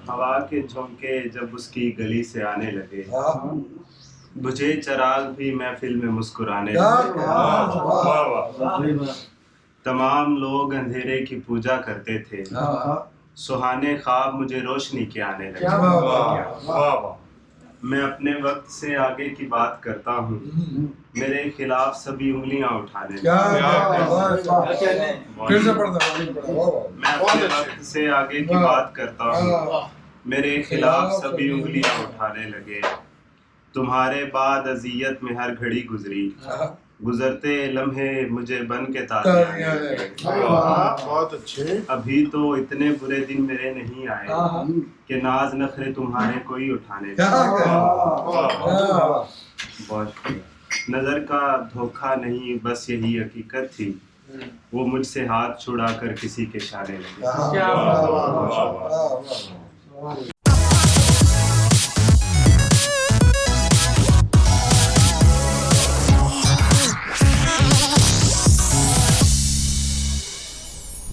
ہوا کے جھونکے جب اس کی گلی سے آنے لگے، بجھے چراغ بھی محفل میں مسکرانے لگے۔ تمام لوگ اندھیرے کی پوجا کرتے تھے، سہانے خواب مجھے روشنی کے آنے لگے۔ میں اپنے وقت سے آگے کی بات کرتا ہوں، میرے خلاف سبھی انگلیاں اٹھانے لگے۔ میں اپنے وقت سے آگے کی بات کرتا ہوں، میرے خلاف سبھی انگلیاں اٹھانے لگے۔ تمہارے بعد اذیت میں ہر گھڑی گزری، گزرتے لمحے مجھے بن کے تازی آنے لگے۔ بہت اچھے۔ ابھی تو اتنے برے دن میرے نہیں آئے کہ ناز نخرے تمہارے کوئی اٹھانے لگے۔ بہت شکریہ۔ نظر کا دھوکہ نہیں، بس یہی حقیقت تھی، وہ مجھ سے ہاتھ چھڑا کر کسی کے اشارے لگے۔